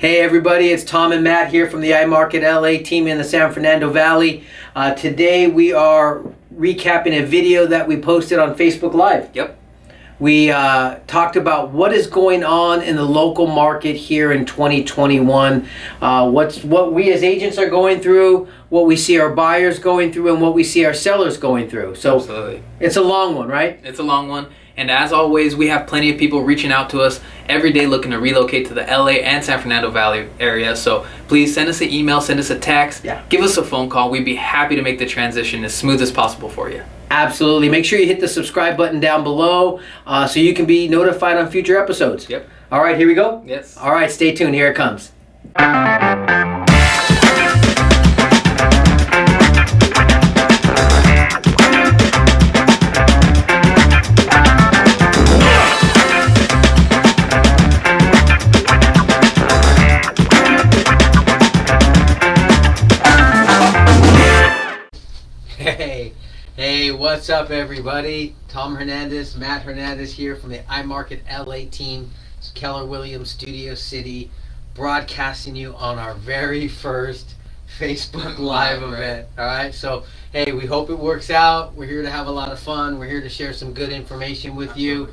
Hey everybody, it's Tom and Matt here from the iMarket LA team in the San Fernando Valley. Today we are recapping a video that we posted on Facebook Live. Yep. We talked about what is going on in the local market here in 2021, what we as agents are going through, what we see our buyers going through, and what we see our sellers going through. So Absolutely. It's a long one, right? It's a long one. And as always, we have plenty of people reaching out to us every day looking to relocate to the LA and San Fernando Valley area. So please send us an email, send us a text, give us a phone call. We'd be happy to make the transition as smooth as possible for you. Absolutely. Make sure you hit the subscribe button down below so you can be notified on future episodes. Yep. All right, here we go? Yes. All right, stay tuned. Here it comes. Hey, what's up everybody? Tom Hernandez, Matt Hernandez here from the iMarket LA team. It's Keller Williams Studio City, broadcasting you on our very first Facebook Live event. All right, so hey, we hope it works out. We're here to have a lot of fun. We're here to share some good information with you.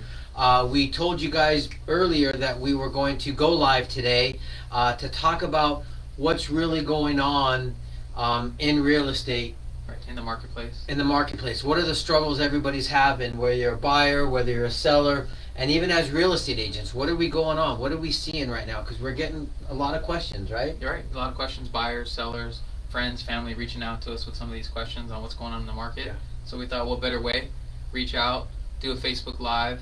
We told you guys earlier that we were going to go live today to talk about what's really going on in real estate. In the marketplace. In the marketplace. What are the struggles everybody's having, whether you're a buyer, whether you're a seller, and even as real estate agents, what are we going on? What are we seeing right now? Because we're getting a lot of questions, right? You're right. A lot of questions, buyers, sellers, friends, family reaching out to us with some of these questions on what's going on in the market. Yeah. So we thought, what better way? Reach out, do a Facebook Live,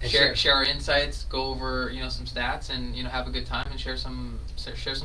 share our insights, go over some stats, and have a good time and share some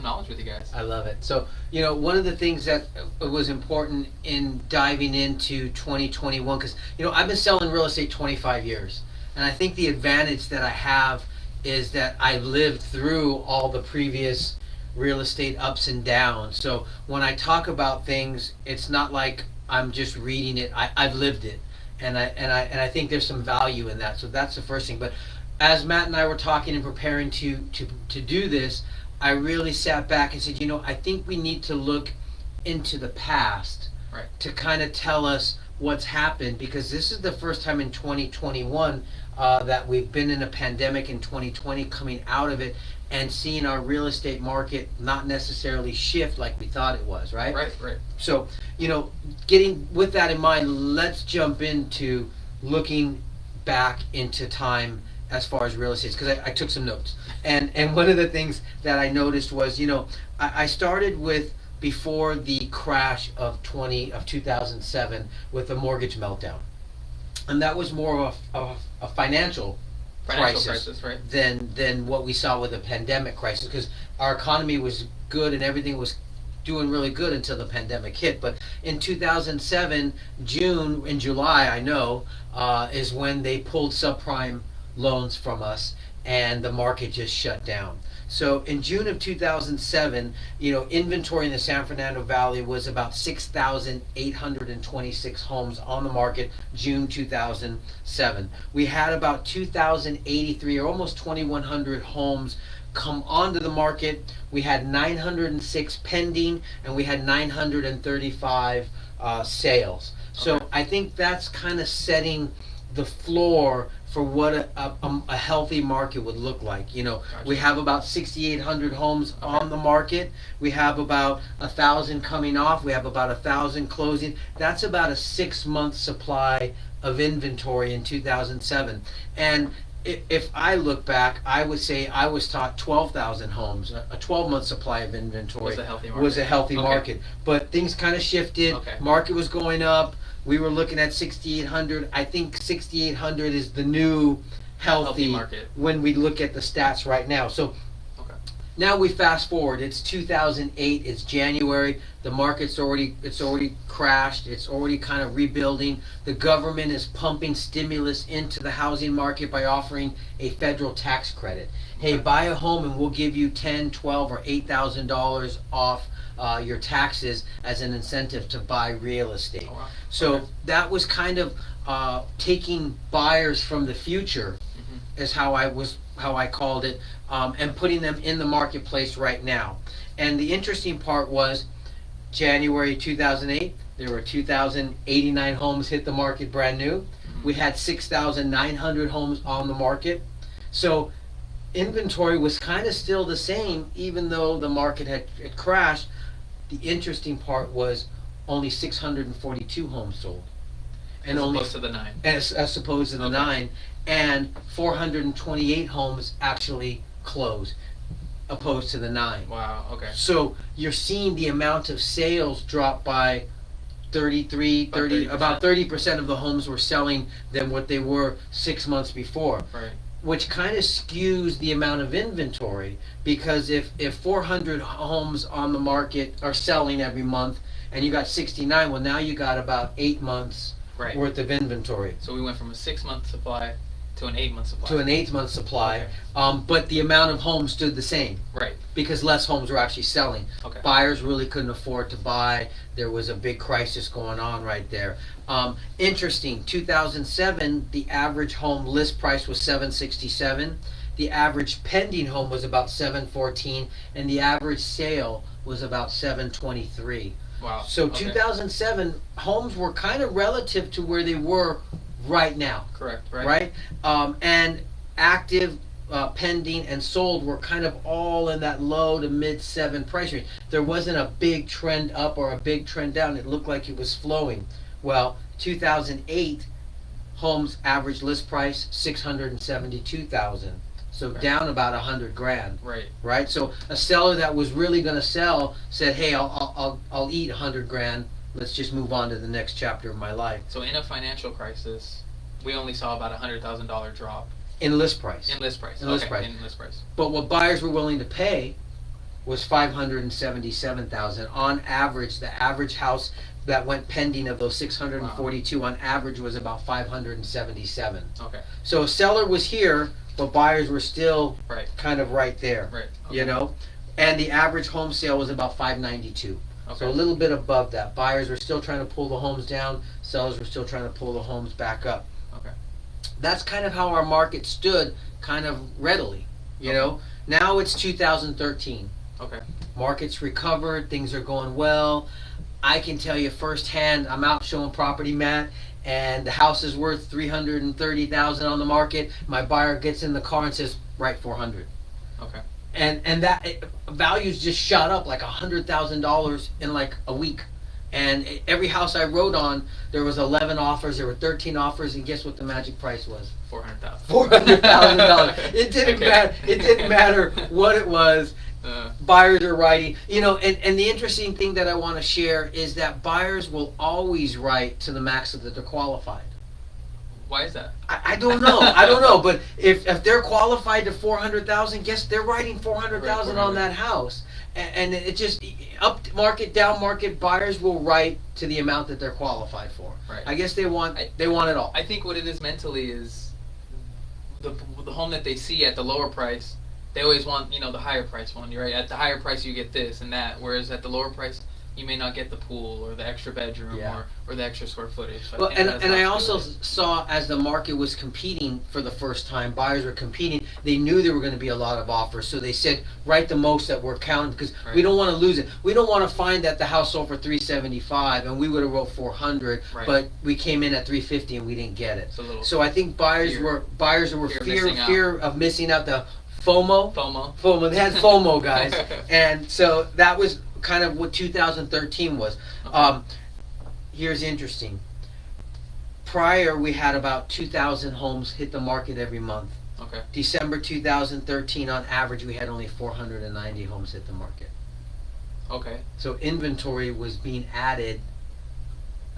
knowledge with you guys. I love it. So one of the things that was important in diving into 2021, because I've been selling real estate 25 years, and I think the advantage that I have is that I lived through all the previous real estate ups and downs. So when I talk about things, it's not like I'm just reading it. I've lived it. And I think there's some value in that. So that's the first thing. But as Matt and I were talking and preparing to do this, I really sat back and said, I think we need to look into the past, right, to kind of tell us what's happened, because this is the first time in 2021 that we've been in a pandemic in 2020, coming out of it and seeing our real estate market not necessarily shift like we thought it was, right? Right. So, getting with that in mind, let's jump into looking back into time as far as real estate, because I took some notes. And one of the things that I noticed was, I started with before the crash of 2007 with the mortgage meltdown. And that was more of a financial crisis, right, than what we saw with the pandemic crisis, because our economy was good and everything was doing really good until the pandemic hit. But in 2007, June and July, I know, is when they pulled subprime loans from us and the market just shut down. So in June of 2007, inventory in the San Fernando Valley was about 6,826 homes on the market, June 2007. We had about 2,083 or almost 2,100 homes come onto the market. We had 906 pending, and we had 935 sales. So I think that's kind of setting the floor for what a healthy market would look like. Gotcha. We have about 6,800 homes on the market. We have about 1,000 coming off. We have about 1,000 closing. That's about a 6-month supply of inventory in 2007. And if I look back, I would say I was taught 12,000 homes, a 12-month supply of inventory was a healthy market. But things kind of shifted. Market was going up. We were looking at 6,800. I think 6,800 is the new healthy market when we look at the stats right now. So now we fast forward. It's 2008. It's January. The market's already crashed. It's already kind of rebuilding. The government is pumping stimulus into the housing market by offering a federal tax credit. Hey, buy a home and we'll give you $10, $12, or $8,000 off your taxes as an incentive to buy real estate. So that was kind of taking buyers from the future, is how I called it, and putting them in the marketplace right now. And the interesting part was January 2008, there were 2,089 homes hit the market brand new. We had 6,900 homes on the market. So inventory was kind of still the same, even though the market had crashed. The interesting part was only 642 homes sold. And as opposed to the 9. As opposed to the Okay. 9. And 428 homes actually closed, opposed to the 9. Wow, okay. So you're seeing the amount of sales drop by about 30% of the homes were selling than what they were 6 months before. Right. Which kind of skews the amount of inventory, because if 400 homes on the market are selling every month and you got 69, well, now you got about 8 months Right. worth of inventory. So we went from a 6-month supply to an 8-month supply. To an 8-month supply, Okay. but the amount of homes stood the same Right. because less homes were actually selling. Okay. Buyers really couldn't afford to buy. There was a big crisis going on right there. Interesting, 2007, the average home list price was $767. The average pending home was about $714, and the average sale was about $723. Wow. So Okay. 2007, homes were kind of relative to where they were right now. Correct. Right. Right? And active, pending, and sold were kind of all in that low to mid 7 price range. There wasn't a big trend up or a big trend down. It looked like it was flowing. Well, 2008, homes average list price $672,000. So Okay. down about $100,000. Right. Right? So a seller that was really going to sell said, "Hey, I'll eat $100,000. Let's just move on to the next chapter of my life." So in a financial crisis, we only saw about $100,000 drop In list price. in list price. In list Okay, price. In list price. But what buyers were willing to pay was $577,000 on average. The average house that went pending of those 642 on average was about $577. Okay. So a seller was here, but buyers were still Right. kind of right there. Right. Okay. You know, and the average home sale was about $592. Okay. So a little bit above that. Buyers were still trying to pull the homes down. Sellers were still trying to pull the homes back up. Okay. That's kind of how our market stood, kind of readily. You know, now it's 2013. Okay. Market's recovered. Things are going well. I can tell you firsthand. I'm out showing property, Matt, and the house is worth $330,000 on the market. My buyer gets in the car and says, "Write 400." Okay. And that values just shot up like $100,000 in like a week. And every house I wrote on, there was 11 offers, there were 13 offers, and guess what the magic price was? $400,000. $400,000. It didn't Okay. matter. It didn't matter what it was. Buyers are writing. You know, and the interesting thing that I want to share is that buyers will always write to the max that they're qualified. Why is that? I don't know. I don't know. But if they're qualified to 400,000, guess they're writing 400,000 on that house. And it just up market, down market, buyers will write to the amount that they're qualified for. Right. I guess they want it all. I think what it is mentally is the home that they see at the lower price. They always want, the higher price one. You're right. At the higher price, you get this and that. Whereas at the lower price, you may not get the pool or the extra bedroom or the extra square footage. So Well, and I also really saw as the market was competing for the first time, buyers were competing. They knew there were going to be a lot of offers, so they said write the most that we're counting because we don't want to lose it. We don't want to find that the house sold for $375 and we would have wrote 400, but we came in at $350 and we didn't get it. So I think buyers fear. were Fear fear of missing out. The FOMO. FOMO. They had FOMO, guys, and so that was kind of what 2013 was. Here's interesting. Prior, we had about 2,000 homes hit the market every month. Okay. December 2013, on average, we had only 490 homes hit the market. Okay. So inventory was being added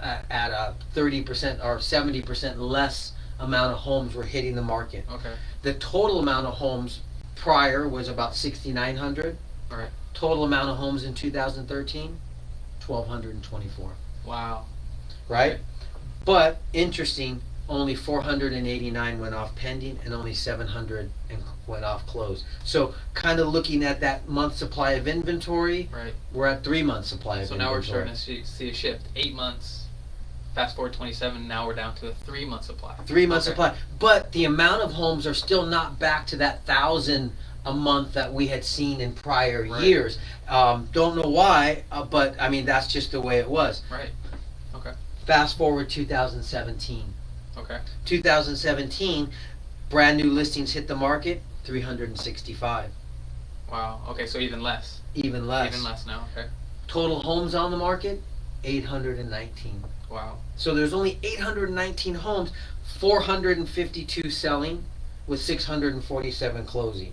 at a 30% or 70% less amount of homes were hitting the market. Okay. The total amount of homes prior was about 6,900. All right. Total amount of homes in 2013, 1,224. Wow. Right? But interesting, only 489 went off pending and only 700 went off closed. So kind of looking at that month supply of inventory, Right. we're at 3 months supply of inventory. So now we're starting to see a shift. 8 months. Fast forward 27. Now we're down to a 3-month supply. 3 month supply. But the amount of homes are still not back to that 1,000 a month that we had seen in prior Right. years. Don't know why, but I mean, that's just the way it was. Right. Okay. Fast forward 2017. Okay. 2017, brand new listings hit the market, 365. Wow. Okay, so even less. Even less. Even less now. Okay. Total homes on the market, 819. Wow. So there's only 819 homes, 452 selling with 647 closing.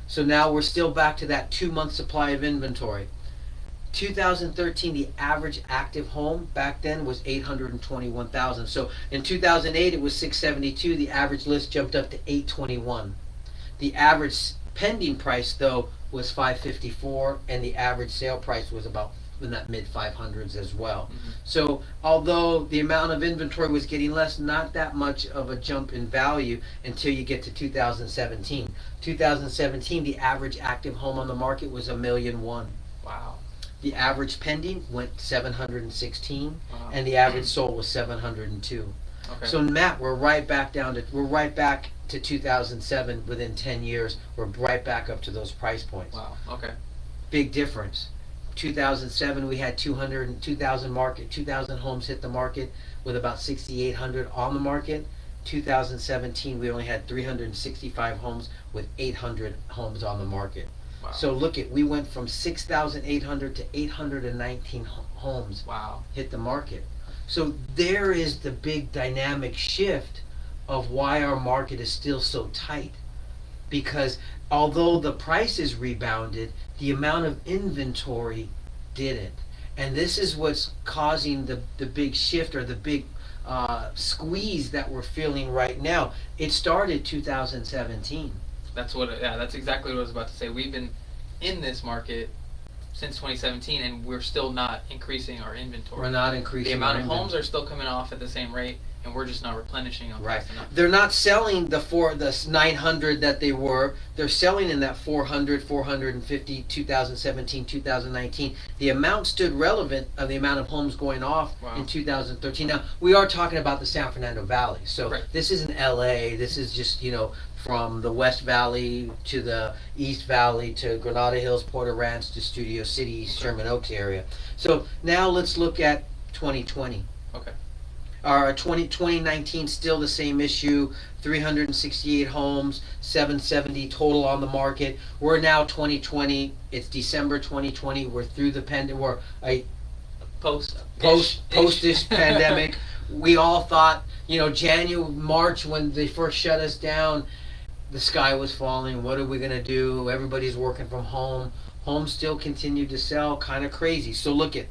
So now we're still back to that 2 month supply of inventory. 2013, the average active home back then was 821,000. So in 2008, it was 672. The average list jumped up to 821. The average pending price, though, was 554, and the average sale price was about in that mid 500s as well. Mm-hmm. So although the amount of inventory was getting less, not that much of a jump in value until you get to 2017. 2017, the average active home on the market was 1,000,001. Wow. The average pending went 716, Wow. and the average sold was 702. Okay. So Matt, we're right back to 2007 within 10 years. We're right back up to those price points. Wow. Okay. Big difference. 2007 we had 2,000 homes hit the market with about 6,800 on the market. 2017 we only had 365 homes with 800 homes on the market. Wow. So look at, we went from 6,800 to 819 homes Wow. hit the market. So there is the big dynamic shift of why our market is still so tight. Because although the prices rebounded, the amount of inventory didn't. And this is what's causing the big shift, or the big squeeze that we're feeling right now. It started 2017. That's exactly what I was about to say. We've been in this market since 2017, and we're still not increasing our inventory. We're not increasing The amount our of homes inventory. are still coming off at the same rate, and we're just not replenishing them Right. fast enough. They're not selling the 900 that they were. They're selling in that 400, 450, 2017, 2019. The amount stood relevant of the amount of homes going off Wow. in 2013. Now, we are talking about the San Fernando Valley. So Right. this isn't LA. This is just, from the West Valley to the East Valley to Granada Hills, Porter Ranch to Studio City, Sherman Oaks area. So now let's look at 2020. Okay. Our 2019, still the same issue, 368 homes, 770 total on the market. We're now 2020, it's December 2020, we're through the pandemic, we're a post-ish pandemic. We all thought, January, March, when they first shut us down, the sky was falling. What are we going to do? Everybody's working from home. Homes still continued to sell, kind of crazy. So look at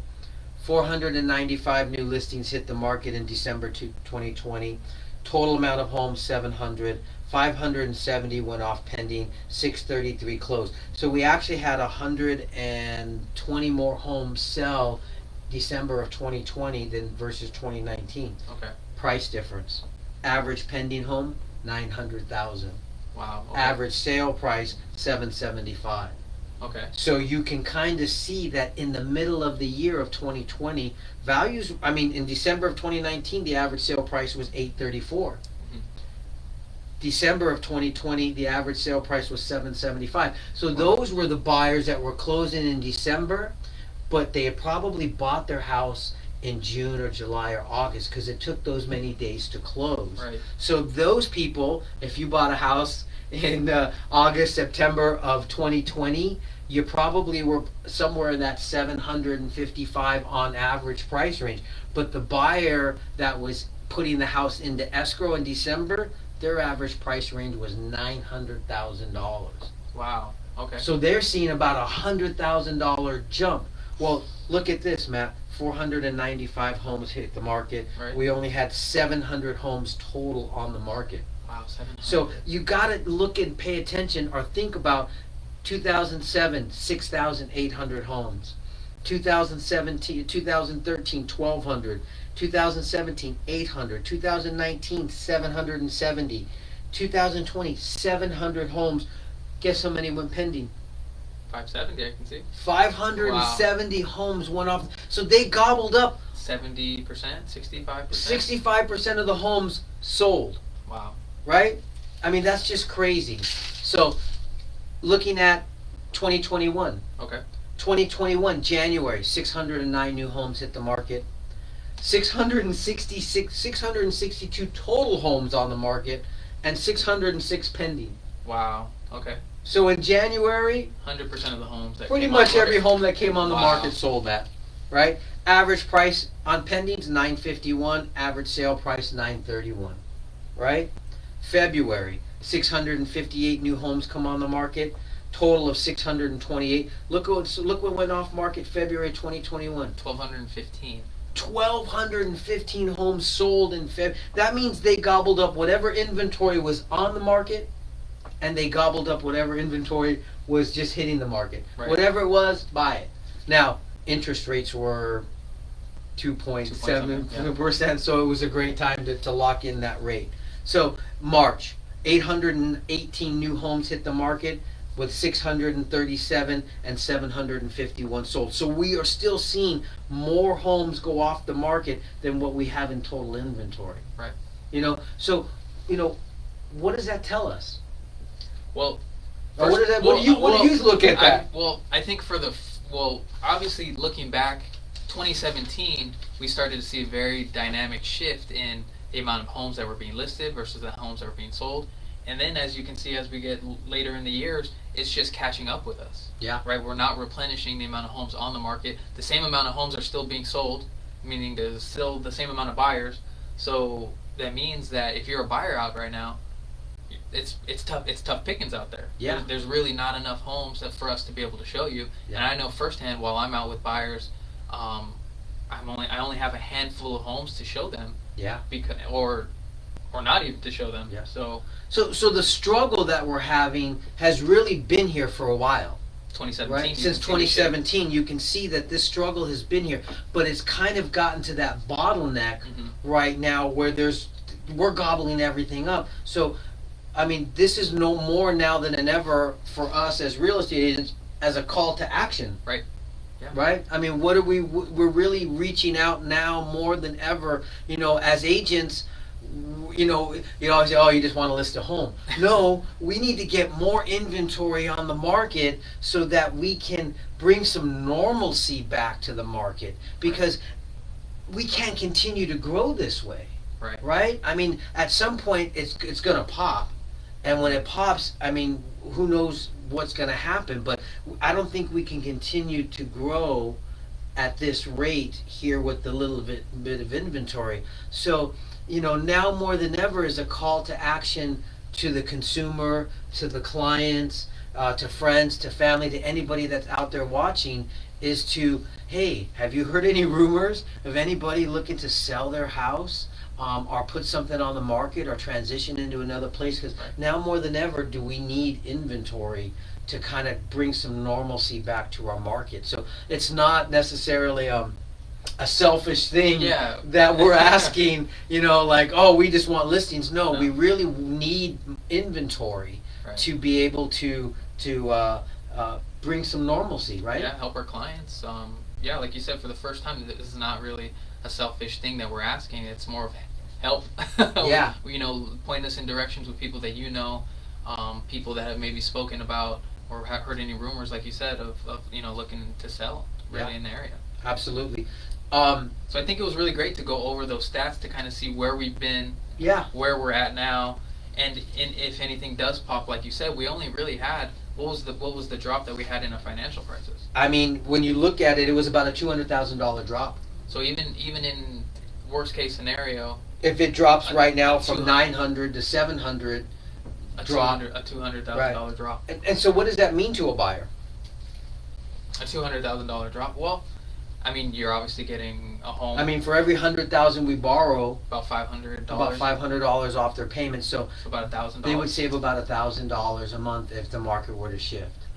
495 new listings hit the market in December 2020. Total amount of homes 700. 570 went off pending. 633 closed. So we actually had 120 more homes sell December of 2020 than versus 2019. Okay. Price difference. Average pending home 900,000. Wow. Okay. Average sale price 775. Okay. So you can kind of see that in the middle of the year of 2020, values, in December of 2019, the average sale price was 834. Mhm. December of 2020, the average sale price was 775. So those were the buyers that were closing in December, but they had probably bought their house in June or July or August, because it took those many days to close. Right. So those people, if you bought a house in August, September of 2020, you probably were somewhere in that 755 on average price range. But the buyer that was putting the house into escrow in December, their average price range was $900,000. Wow. Okay. So they're seeing about $100,000 jump. Well, look at this, Matt. 495 homes hit the market. Right. We only had 700 homes total on the market. Wow. 700. So you got to look and pay attention, or think about 2007, 6,800 homes. 2017, 2013, 1,200. 2017, 800. 2019, 770. 2020, 700 homes. Guess how many went pending? 570. I can see. 570 homes went off. So they gobbled up 70%, 65%. 65% of the homes sold. Wow. Right? That's just crazy. So looking at 2021. Okay. 2021 January, 609 new homes hit the market. 662 total homes on the market, and 606 pending. Wow. Okay. So in January, 100% of the homes that pretty came much on every home that came on the Wow. market sold that, right? Average price on pendings $951, average sale price $931, right? February, 658 new homes come on the market, total of 628. Look what went off market February 2021. 1,215. 1,215 homes sold in Feb. That means they gobbled up whatever inventory was on the market, and they gobbled up whatever inventory was just hitting the market. Right. Whatever it was, buy it. Now, interest rates were 2.7%, so it was a great time to lock in that rate. So March, 818 new homes hit the market, with 637 and 751 sold. So we are still seeing more homes go off the market than what we have in total inventory. Right. So what does that tell us? Well, Or what do you look at that? I think obviously looking back, 2017, we started to see a very dynamic shift in the amount of homes that were being listed versus the homes that were being sold. And then, as you can see, as we get later in the years, it's just catching up with us. Yeah. Right? We're not replenishing the amount of homes on the market. The same amount of homes are still being sold, meaning there's still the same amount of buyers. So that means that if you're a buyer out right now, it's tough. It's tough pickings out there. Yeah. There's really not enough homes for us to be able to show you. Yeah. And I know firsthand, while I'm out with buyers, I only have a handful of homes to show them. Yeah. Because or not even to show them. Yeah. So the struggle that we're having has really been here for a while. 2017. Right? Since 2017, you can see that this struggle has been here, but it's kind of gotten to that bottleneck right now where we're gobbling everything up. So, I mean, this is no more now than ever for us as real estate agents as a call to action. Right. Yeah. Right? I mean, we're really reaching out now more than ever, as agents. You always say, oh, you just want to list a home. No, we need to get more inventory on the market so that we can bring some normalcy back to the market, because we can't continue to grow this way. Right? I mean, at some point it's going to pop, and when it pops, I mean, who knows what's going to happen, but I don't think we can continue to grow at this rate here with the little bit of inventory. So, now more than ever is a call to action to the consumer, to the clients, to friends, to family, to anybody that's out there watching, is to, hey, have you heard any rumors of anybody looking to sell their house, or put something on the market, or transition into another place? Because now more than ever do we need inventory to kind of bring some normalcy back to our market. So it's not necessarily a selfish thing that we're asking, like, oh, we just want listings. No, we really need inventory to be able to bring some normalcy, right? Yeah, help our clients. Like you said, for the first time, this is not really a selfish thing that we're asking. It's more of help. Yeah. Point us in directions with people that people that have maybe spoken about or have heard any rumors, like you said, of looking to sell in the area. Absolutely. So I think it was really great to go over those stats to kind of see where we've been, where we're at now, and if anything does pop, like you said, we only really had what was the drop that we had in our financial prices. I mean, when you look at it, it was about a $200,000 drop. So even in worst case scenario, if it drops right now from 900 to 700, a $200,000 drop. And so what does that mean to a buyer? A $200,000 drop. Well, I mean, you're obviously getting a home. I mean, for every $100,000 we borrow, about $500. About $500 off their payment. So about $1,000. They would save about $1,000 a month if the market were to shift.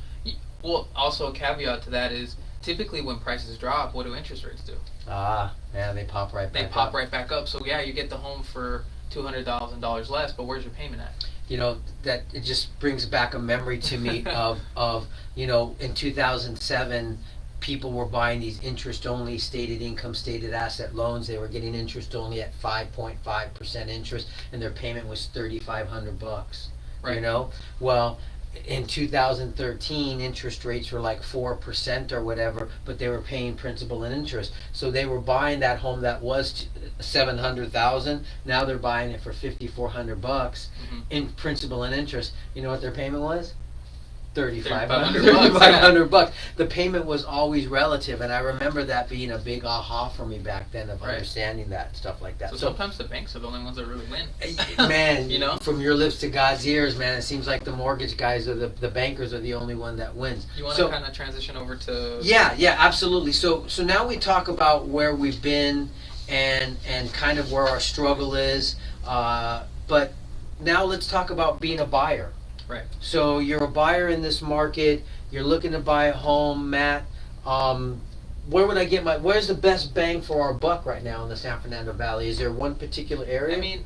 Well, also a caveat to that is typically when prices drop, what do interest rates do? They pop right back up. They pop right back up. So you get the home for $200,000 less, but where's your payment at? That it just brings back a memory to me of in 2007. People were buying these interest-only stated income, stated asset loans. They were getting interest only at 5.5% interest, and their payment was $3,500. Right. Well, in 2013, interest rates were like 4% or whatever, but they were paying principal and interest. So they were buying that home that was 700,000. Now they're buying it for 5,400 bucks in principal and interest. You know what their payment was? 3,500 bucks. The payment was always relative, and I remember that being a big aha for me back then of understanding that stuff like that. So sometimes the banks are the only ones that really win. Man, you know, from your lips to God's ears, man, it seems like the mortgage guys or the bankers are the only one that wins. You want to kind of transition over to? Yeah, absolutely. So now we talk about where we've been and kind of where our struggle is, but now let's talk about being a buyer. Right. So you're a buyer in this market. You're looking to buy a home, Matt. Where would I get where's the best bang for our buck right now in the San Fernando Valley? Is there one particular area? I mean,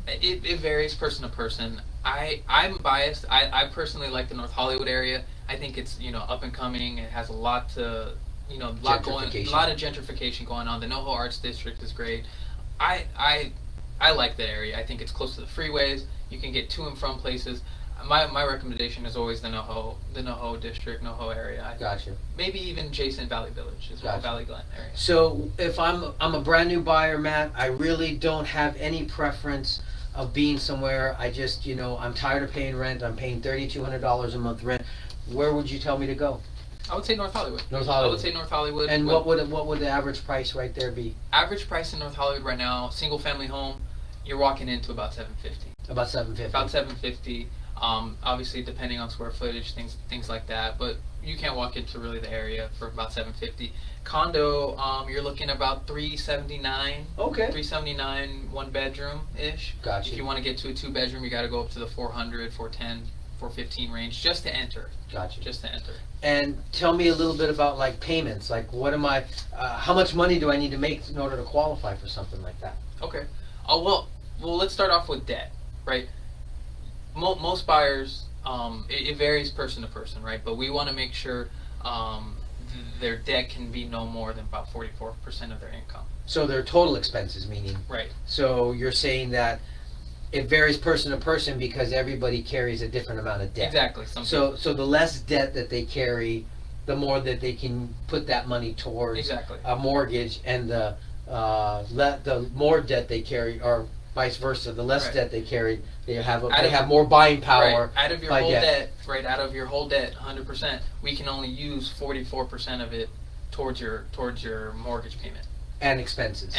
it varies person to person. I'm biased. I personally like the North Hollywood area. I think it's, up and coming. It has a lot to, a lot of gentrification going on. The NoHo Arts District is great. I like the area. I think it's close to the freeways. You can get to and from places. My recommendation is always the NoHo district, NoHo area. Gotcha. Maybe even Jason Valley Village as well, Valley Glen area. So if I'm a brand new buyer, Matt, I really don't have any preference of being somewhere. I just, I'm tired of paying rent. I'm paying $3,200 a month rent. Where would you tell me to go? I would say North Hollywood. North Hollywood. I would say North Hollywood. And what would the average price right there be? Average price in North Hollywood right now, single family home, you're walking into about $750. About $750. About $750. Obviously, depending on square footage, things like that. But you can't walk into really the area for about $750. Condo, you're looking about $379. Okay. $379, 1 bedroom ish. Gotcha. If you want to get to a 2 bedroom, you got to go up to the 400, 410, 415 range just to enter. Gotcha. Just to enter. And tell me a little bit about like payments. Like, what am I? How much money do I need to make in order to qualify for something like that? Okay. Well, let's start off with debt, right? Most buyers, it varies person to person, right? But we want to make sure their debt can be no more than about 44% of their income. So their total expenses, meaning? Right. So you're saying that it varies person to person because everybody carries a different amount of debt. Exactly. So the less debt that they carry, the more that they can put that money towards a mortgage, and the more debt they carry, or vice versa, the less debt they carry, they have more buying power. Out of your whole debt, out of your whole debt, 100%, we can only use 44% of it towards your mortgage payment and expenses.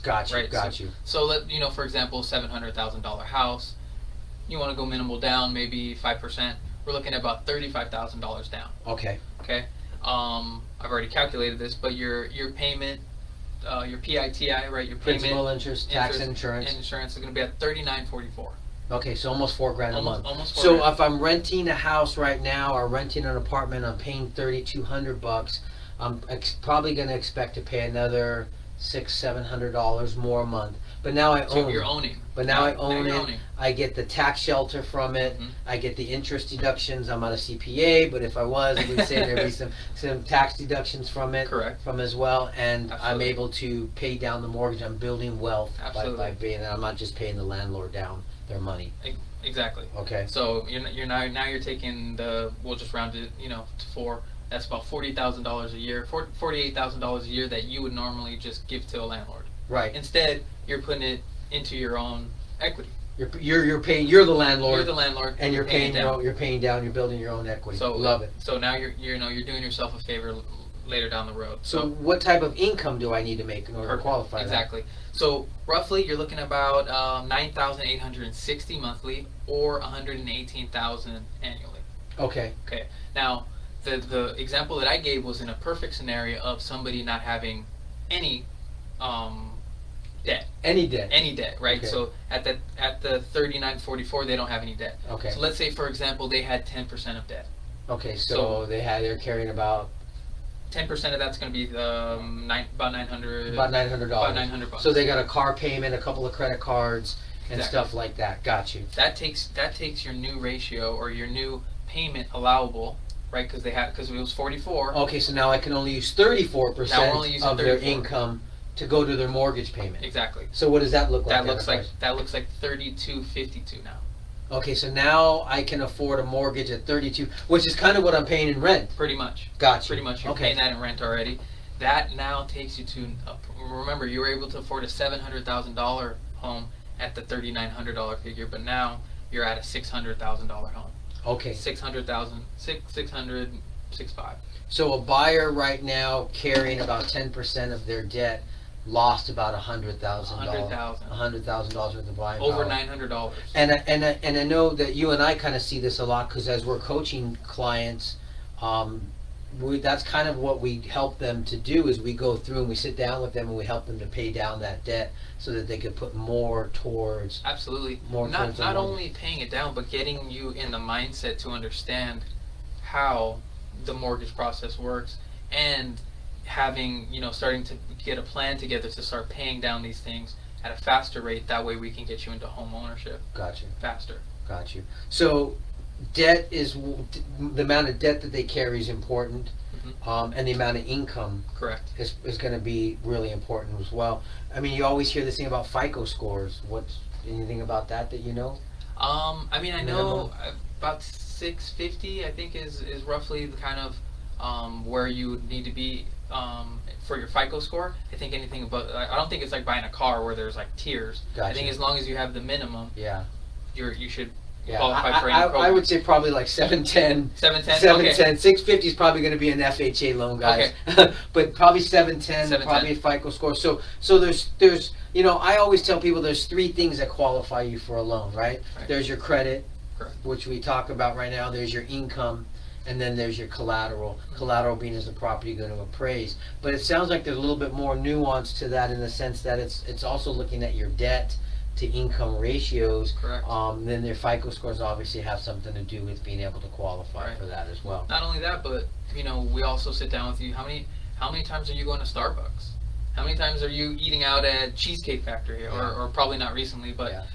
Got you. So for example, $700,000 house, you want to go minimal down, maybe 5%. We're looking at about $35,000 down. Okay. I've already calculated this, but your payment, your PITI, right? Your principal, interest, tax, insurance. Insurance is going to be at $39.44. Okay, so almost $4,000 a month. Almost $4,000. So if I'm renting a house right now or renting an apartment, I'm paying $3,200. I'm probably going to expect to pay another $600-700 more a month. But now I own it. So you're owning. But now I own it. I get the tax shelter from it. Mm-hmm. I get the interest deductions. I'm not a CPA, but if I was, I would say there'd be some tax deductions from it. Correct. From as well, and Absolutely. I'm able to pay down the mortgage. I'm building wealth by paying it. I'm not just paying the landlord down their money. Exactly. Okay. So you're taking we'll just round it, to 4. That's about $40,000 a year, $48,000 a year that you would normally just give to a landlord. Right. Instead, you're putting it into your own equity. You're paying. You're the landlord. You're the landlord, and you're paying down. You're paying down. You're building your own equity. So love it. So now you're doing yourself a favor later down the road. So what type of income do I need to make in order to qualify? Exactly. So roughly, you're looking at about $9,860 monthly, or $118,000 annually. Okay. Okay. Now, the example that I gave was in a perfect scenario of somebody not having any debt. Any debt, right? Okay. So at the $39.44, they don't have any debt. Okay. So let's say, for example, they had 10% of debt. Okay, so they're carrying about 10% of that's going to be about $900. About $900. About $900. So they got a car payment, a couple of credit cards, and stuff like that. Got you. That takes your new ratio, or your new payment allowable, right? Because it was 44. Okay, so now I can only use 34% of their income to go to their mortgage payment. Exactly. So what does that look like? That looks like $32.52 now. Okay, so now I can afford a mortgage at 32, which is kind of what I'm paying in rent. Pretty much. Gotcha. Pretty much. You're Okay. paying that in rent already. That now takes you to, remember, you were able to afford a $700,000 home at the $3,900 figure, but now you're at a $600,000 home. Okay. 600,000, 600, 6.5. So a buyer right now carrying about 10% of their debt lost about $100,000. $100,000 worth of buying Over power. $900. And I know that you and I kind of see this a lot because as we're coaching clients, that's kind of what we help them to do is we go through and we sit down with them and we help them to pay down that debt so that they could put more towards. Absolutely. More towards Not only paying it down, but getting you in the mindset to understand how the mortgage process works and having, starting to get a plan together to start paying down these things at a faster rate. That way we can get you into home ownership. Gotcha. Faster. Got you. So debt is the amount of debt that they carry is important, and the amount of income Correct. is going to be really important as well. I mean, you always hear this thing about FICO scores. What's anything about that you know? I mean, I know about 650. I think is roughly the kind of where you would need to be for your FICO score. I think anything above, I don't think it's like buying a car where there's like tiers. Gotcha. I think as long as you have the minimum, Yeah. you should Yeah, qualify for any program. I would say probably like 710. 710. 710. Okay. 650 is probably going to be an FHA loan, guys. Okay. But probably 710, probably a FICO score. So there's I always tell people there's three things that qualify you for a loan, right? There's your credit, Correct. which we talk about right now. There's your income, and then there's your collateral. Collateral being is the property going to appraise. But it sounds like there's a little bit more nuance to that in the sense that it's also looking at your debt to income ratios. Correct. Then their FICO scores obviously have something to do with being able to qualify for that as well. Not only that, but we also sit down with you. How many times are you going to Starbucks? How many times are you eating out at Cheesecake Factory, or probably not recently, but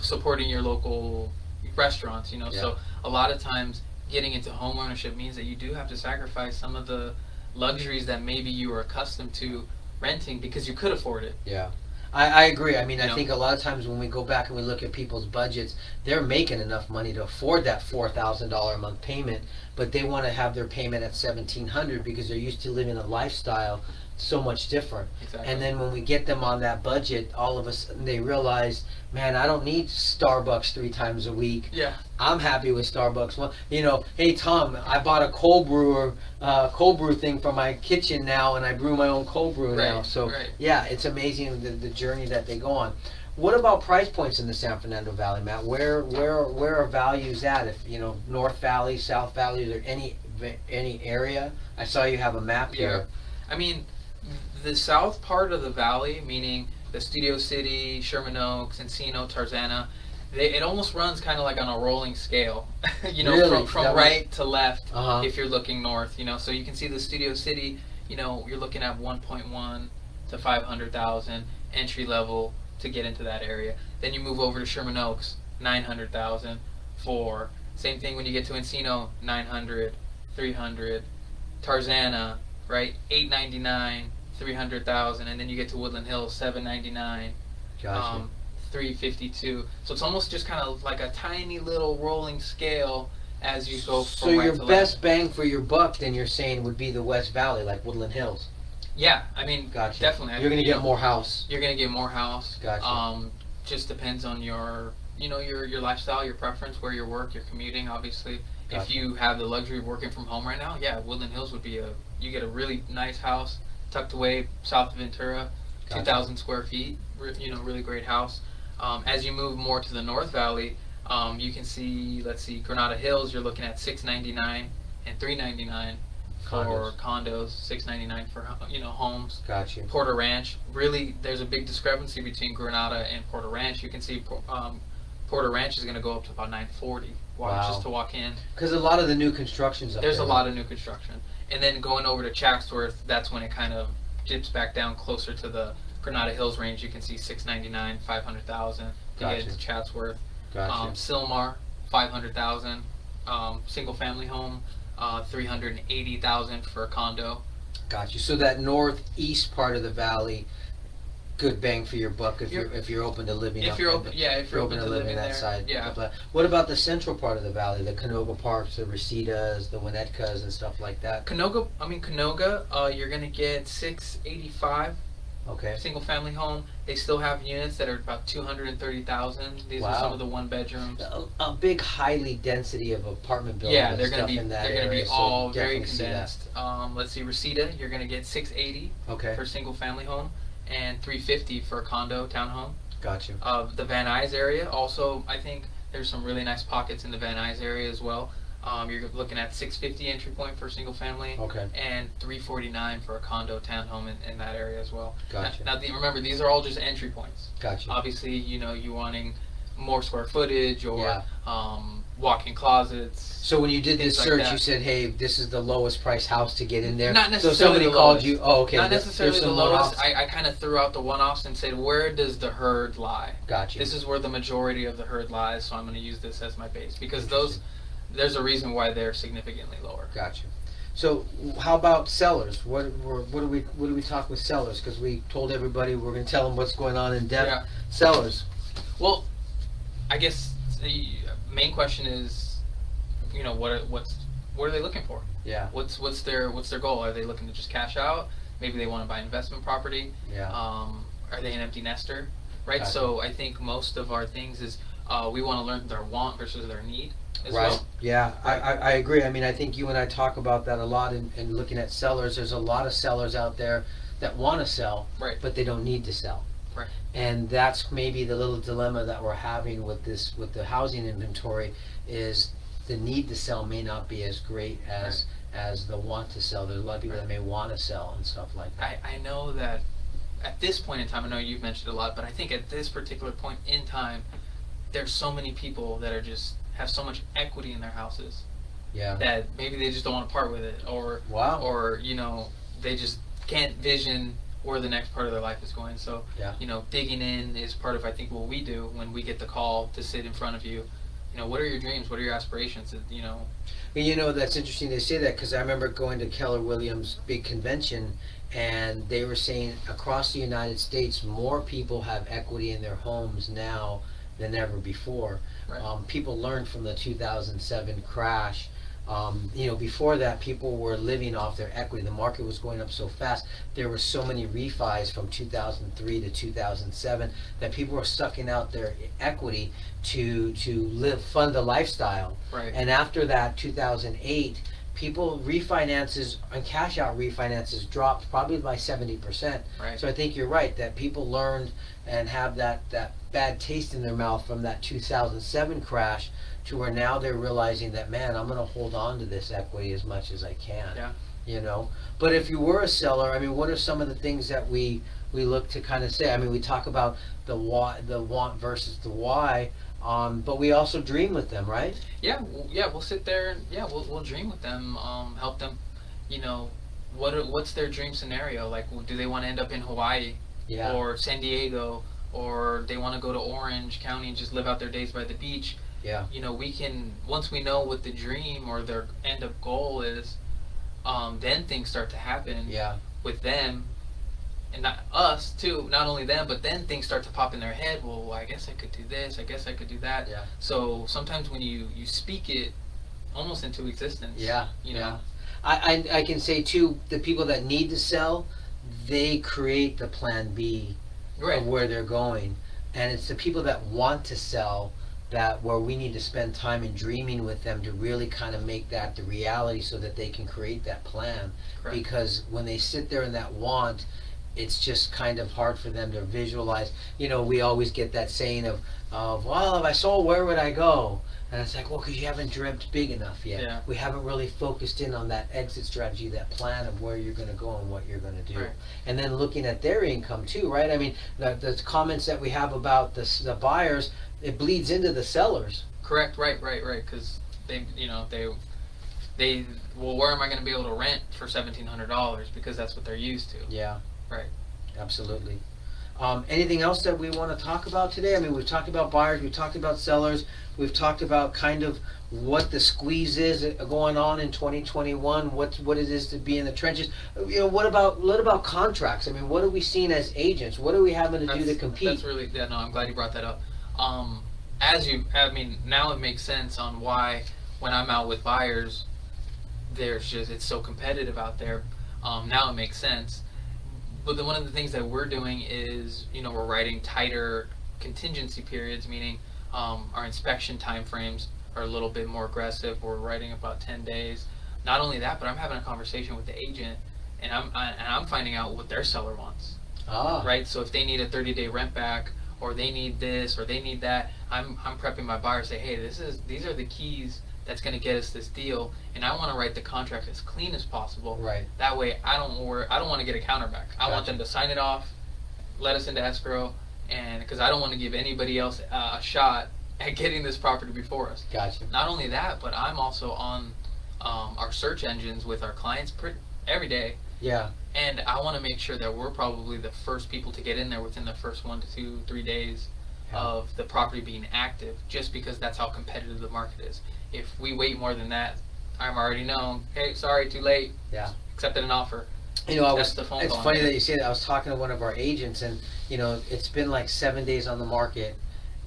supporting your local restaurants? So a lot of times getting into home ownership means that you do have to sacrifice some of the luxuries that maybe you were accustomed to renting because you could afford it. Yeah. I agree. I mean, I think a lot of times when we go back and we look at people's budgets, they're making enough money to afford that $4,000 a month payment, but they want to have their payment at $1,700 because they're used to living a lifestyle so much different. Exactly. And then when we get them on that budget, all of a sudden they realize, man, I don't need Starbucks 3 times a week. Yeah. I'm happy with Starbucks. Well, hey Tom, I bought a cold brew thing for my kitchen now, and I brew my own cold brew now. So yeah, it's amazing the journey that they go on. What about price points in the San Fernando Valley, Matt? Where are values at? If North Valley, South Valley, is there any area? I saw you have a map here. I mean, the south part of the valley, meaning the Studio City, Sherman Oaks, Encino, Tarzana, it almost runs kind of like on a rolling scale, Really? from right to left. If you're looking north, so you can see the Studio City, you're looking at 1.1 to 500,000 entry level to get into that area. Then you move over to Sherman Oaks, 900,000 for. Same thing when you get to Encino, 900, 300, Tarzana, right, 899, 300,000, and then you get to Woodland Hills, 799. Gotcha. 352. So it's almost just kind of like a tiny little rolling scale as you go from So right your to best left. bang for your buck, then you're saying, would be the West Valley, like Woodland Hills. Yeah, I mean, Gotcha. definitely. You're going to get more house. You're going to get more house. Gotcha. Just depends on your lifestyle, your preference, where you work, your commuting, obviously. Gotcha. If you have the luxury of working from home right now, yeah, Woodland Hills would be you get a really nice house tucked away south of Ventura, Gotcha. 2,000 square feet, really great house. As you move more to the North Valley, you can see, Granada Hills, you're looking at $699 and $399 for condos, $699 for homes. Gotcha. Porter Ranch, really, there's a big discrepancy between Granada and Porter Ranch. You can see Porter Ranch is going to go up to about $940 just to walk in. Because a lot of the new construction's up There's there. a lot of new construction. And then going over to Chatsworth, that's when it kind of dips back down closer to the Granada Hills range. You can see $699, $500,000 to get into Chatsworth. Gotcha. Sylmar, $500,000. Single family home, $380,000 000 for a condo. Gotcha. So that northeast part of the valley, good bang for your buck if you're open to living. If you're open, if you're open to living that there, side. yeah. But what about the central part of the valley, the Canoga Parks, the Resitas, the Winnetkas, and stuff like that? Canoga, you're gonna get 685. Okay. Single family home. They still have units that are about 230,000. These are some of the one bedrooms. A big highly density of apartment buildings. Yeah, they're gonna be all very definitely condensed. Let's see, Reseda, you're gonna get 680 for a single family home and 350 for a condo townhome. Got you. The Van Nuys area also, I think there's some really nice pockets in the Van Nuys area as well. You're looking at 650 entry point for a single family, and 349 for a condo townhome in that area as well. Gotcha. Now remember, these are all just entry points. Gotcha. Obviously, you wanting more square footage or walk-in closets. So when you did this search, like you said, "Hey, this is the lowest price house to get in there." Not necessarily. So somebody called you. Oh, okay. Not necessarily the lowest. I kind of threw out the one-offs and said, "Where does the herd lie?" Gotcha. This is where the majority of the herd lies, so I'm going to use this as my base because there's a reason why they're significantly lower. Gotcha. So how about sellers? What do we talk with sellers? Because we told everybody we're going to tell them what's going on in depth. Yeah. Sellers. Well, I guess the main question is, what are they looking for? Yeah. What's their goal? Are they looking to just cash out? Maybe they want to buy investment property. Yeah. Are they an empty nester? Right. Gotcha. So I think most of our things is we want to learn their want versus their need. As right. Well. Yeah, I agree. I mean, I think you and I talk about that a lot in looking at sellers. There's a lot of sellers out there that want to sell, but they don't need to sell. Right. And that's maybe the little dilemma that we're having with the housing inventory is the need to sell may not be as great as the want to sell. There's a lot of people that may want to sell and stuff like that. I know that at this point in time, I know you've mentioned a lot, but I think at this particular point in time, there's so many people that are just have so much equity in their houses that maybe they just don't want to part with it, or they just can't vision where the next part of their life is going. So digging in is part of, I think, what we do when we get the call to sit in front of you. What are your dreams? What are your aspirations? That's interesting they say that, because I remember going to Keller Williams' big convention, and they were saying across the United States more people have equity in their homes now than ever before. Right. People learned from the 2007 crash. Before that, people were living off their equity. The market was going up so fast. There were so many refis from 2003 to 2007 that people were sucking out their equity to fund a lifestyle. Right. And after that, 2008, people refinances and cash out refinances dropped probably by 70%. Right. So I think you're right that people learned and have that bad taste in their mouth from that 2007 crash to where now they're realizing that, man, I'm going to hold on to this equity as much as I can. Yeah. But if you were a seller, I mean, what are some of the things that we look to kind of say? I mean, we talk about the want versus the why. But we also dream with them, right? Yeah, we'll sit there and we'll dream with them, help them. What's their dream scenario? Like, do they want to end up in Hawaii or San Diego, or they want to go to Orange County and just live out their days by the beach? Yeah. We can, once we know what the dream or their end up goal is, then things start to happen with them. And not us too, not only them, but then things start to pop in their head. Well, I guess I could do this. I guess I could do that. Yeah. So sometimes when you speak it almost into existence. Yeah. know. I can say too, the people that need to sell, they create the plan B of where they're going, and it's the people that want to sell where we need to spend time in dreaming with them to really kind of make that the reality so that they can create that plan. Correct. Because when they sit there in that want, it's just kind of hard for them to visualize. We always get that saying of well, if I sold, where would I go? And it's like, well, because you haven't dreamt big enough yet. Yeah. We haven't really focused in on that exit strategy, that plan of where you're going to go and what you're going to do. Right. And then looking at their income too, right? I mean, the comments that we have about the buyers, it bleeds into the sellers. Correct. Right. Because they, well, where am I going to be able to rent for $1,700? Because that's what they're used to. Yeah. Right. Absolutely. Anything else that we want to talk about today? I mean, we've talked about buyers, we've talked about sellers, we've talked about kind of what the squeeze is going on in 2021, what it is to be in the trenches. You know, what about contracts? I mean, what are we seeing as agents? What are we having to do to compete? That's really, yeah, no, I'm glad you brought that up. Now it makes sense on why when I'm out with buyers, it's so competitive out there. Now it makes sense. But one of the things that we're doing is, we're writing tighter contingency periods, meaning our inspection timeframes are a little bit more aggressive. We're writing about 10 days. Not only that, but I'm having a conversation with the agent, and I'm finding out what their seller wants. Right. So if they need a 30-day rent back, or they need this, or they need that, I'm prepping my buyer to say, hey, these are the keys that's going to get us this deal, and I want to write the contract as clean as possible. Right. That way, I don't want to get a counterback. I want them to sign it off, let us into escrow, and because I don't want to give anybody else a shot at getting this property before us. Gotcha. Not only that, but I'm also on our search engines with our clients every day. Yeah. And I want to make sure that we're probably the first people to get in there within the first 1 to 2, 3 days of the property being active, just because that's how competitive the market is. If we wait more than that, I'm already known. Hey, sorry, too late. Yeah. Accepted an offer. It's funny that you say that. I was talking to one of our agents, and it's been like 7 days on the market.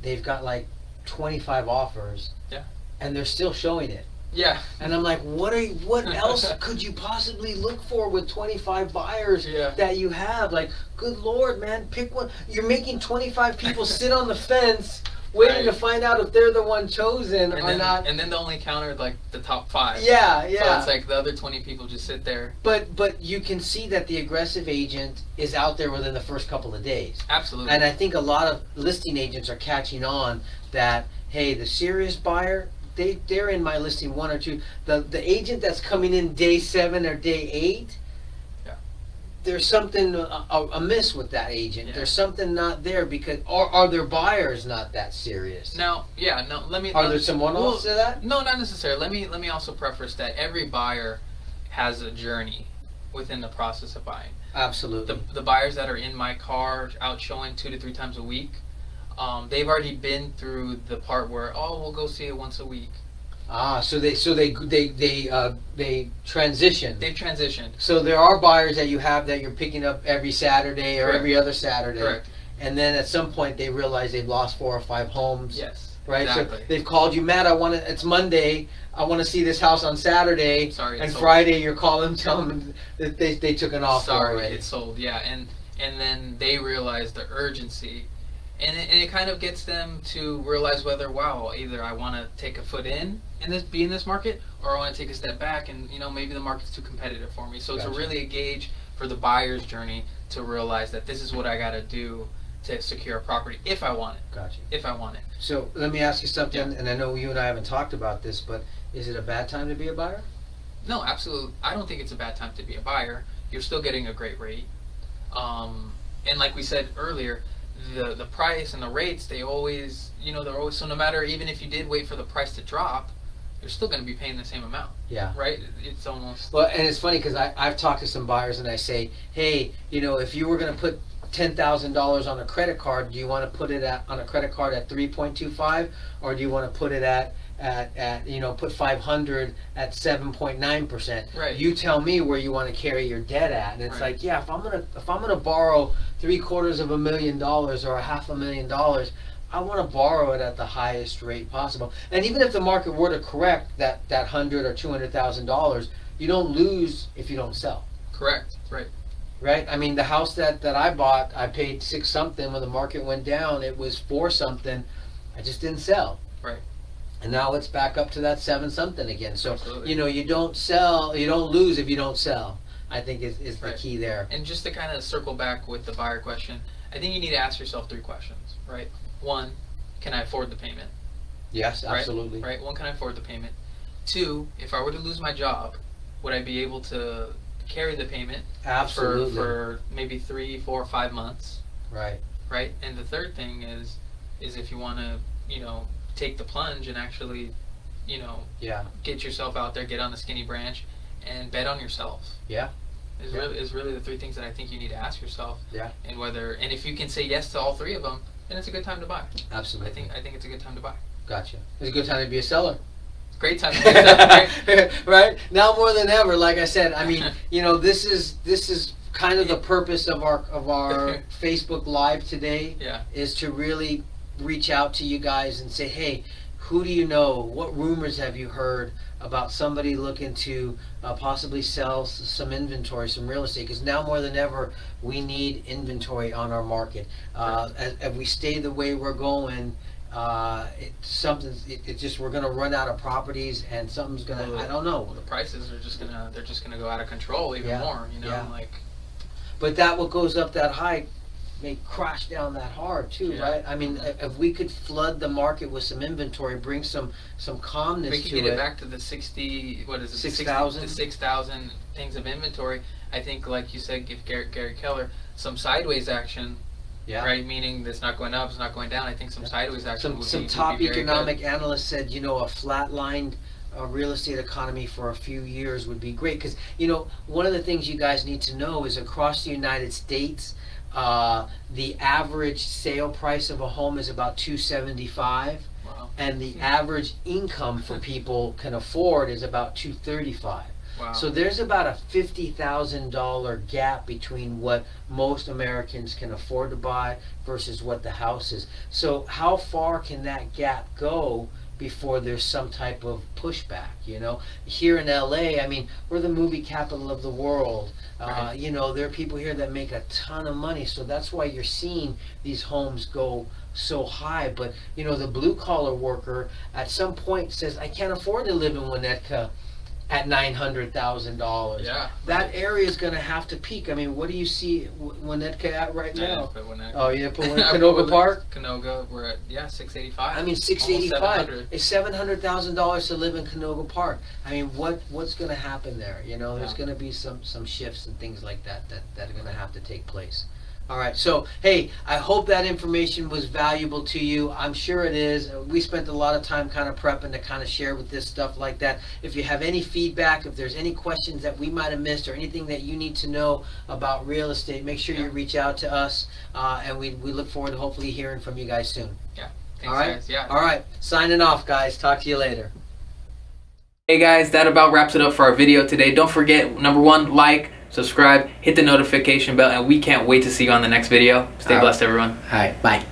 They've got like 25 offers. Yeah. And they're still showing it. Yeah. And I'm like, what else could you possibly look for with 25 buyers that you have? Like, good Lord, man, pick one. You're making 25 people sit on the fence waiting to find out if they're the one chosen or not. And then they only counted like the top 5. Yeah. So it's like the other 20 people just sit there. But you can see that the aggressive agent is out there within the first couple of days. Absolutely. And I think a lot of listing agents are catching on that, hey, the serious buyer, they're in my listing 1 or 2. The agent that's coming in day 7 or day 8, there's something amiss with that agent. Yeah. There's something not there, because are their buyers not that serious? Now, Are there some one-offs to that? No, not necessarily. Let me also preface that every buyer has a journey within the process of buying. Absolutely. The buyers that are in my car out showing 2 to 3 times a week, they've already been through the part where we'll go see it once a week. So they transition. They've transitioned. So there are buyers that you have that you're picking up every Saturday or every other Saturday. Correct. And then at some point they realize they've lost 4 or 5 homes. Yes. Right. Exactly. So they've called you, Matt. It's Monday. I want to see this house on Saturday. Sorry. And Friday you're calling, telling them that they took an offer already. It's sold. Yeah. And then they realize the urgency. And it kind of gets them to realize whether, either I want to take a foot in this market, or I want to take a step back, and maybe the market's too competitive for me. So It's really a gauge for the buyer's journey to realize that this is what I got to do to secure a property if I want it. Gotcha. If I want it. So let me ask you something, and I know you and I haven't talked about this, but is it a bad time to be a buyer? No, absolutely. I don't think it's a bad time to be a buyer. You're still getting a great rate. And like we said earlier, the price and the rates, they're always, so no matter, even if you did wait for the price to drop, you're still going to be paying the same amount. Yeah. Right? It's almost... Well, and it's funny because I've talked to some buyers and I say, hey, if you were going to put $10,000 on a credit card, do you want to put it on a credit card at 3.25, or do you want to put it at put 500 at 7.9%? Right. You tell me where you want to carry your debt at, and it's like, if I'm gonna borrow $750,000 or $500,000, I want to borrow it at the highest rate possible. And even if the market were to correct that $100,000 or $200,000, you don't lose if you don't sell. Correct. Right. Right? I mean, the house that I bought, I paid 6 something. When the market went down, it was 4 something. I just didn't sell. Right. And now it's back up to that 7 something again. So, Absolutely. You don't sell, you don't lose if you don't sell, I think is the key there. And just to kind of circle back with the buyer question, I think you need to ask yourself 3 questions, right? 1, can I afford the payment? Yes, absolutely. Right? 1, can I afford the payment? 2, if I were to lose my job, would I be able to carry the payment for maybe 3, 4, 5 months? Right. Right? And the third thing is if you want to, take the plunge and actually, get yourself out there, get on the skinny branch, and bet on yourself. Yeah. Is really the three things that I think you need to ask yourself. Yeah. And if you can say yes to all three of them, then it's a good time to buy. Absolutely. I think it's a good time to buy. Gotcha. It's a good time to be a seller. Great time to be a seller. Right? Now more than ever, like I said, I mean, this is kind of the purpose of our Facebook Live today. Yeah. Is to really reach out to you guys and say, hey, who do you know? What rumors have you heard about somebody looking to possibly sell some inventory, some real estate? Because now more than ever, we need inventory on our market. As we stay the way we're going, it's just we're gonna run out of properties, and something's gonna, I don't know. Well, the prices are just gonna go out of control even more. But that what goes up that high may crash down that hard too, right? I mean, if we could flood the market with some inventory, bring some calmness to it. We could get it back to the 6,000 things of inventory. I think, like you said, give Gary Keller some sideways action. Yeah. Right, meaning it's not going up, it's not going down. I think some sideways action some top economic analysts said, a flatlined real estate economy for a few years would be great, because one of the things you guys need to know is across the United States, the average sale price of a home is about $275. Wow. And the average income for people can afford is about $235. Wow. So there's about a $50,000 gap between what most Americans can afford to buy versus what the house is. So how far can that gap go before there's some type of pushback? Here in LA, I mean, we're the movie capital of the world. Right. There are people here that make a ton of money, so that's why you're seeing these homes go so high. But the blue collar worker at some point says, I can't afford to live in Winnetka at $900,000. Yeah, that area is going to have to peak. I mean, what do you see Winnetka at right now? Oh, you put Canoga Park? Canoga, we're at 685. I mean, 685. It's $700,000 to live in Canoga Park. I mean, what's going to happen there? There's going to be some shifts and things like that are going to have to take place. All right, so hey, I hope that information was valuable to you. I'm sure it is. We spent a lot of time kind of prepping to kind of share with this stuff like that. If you have any feedback, if there's any questions that we might have missed or anything that you need to know about real estate, make sure you reach out to us, and we look forward to hopefully hearing from you guys soon. Yeah. Thanks, all right, guys. Yeah. All right, signing off, guys. Talk to you later. Hey guys, that about wraps it up for our video today. Don't forget, number one, like, subscribe, hit the notification bell, and we can't wait to see you on the next video. Stay blessed, everyone. All right, bye.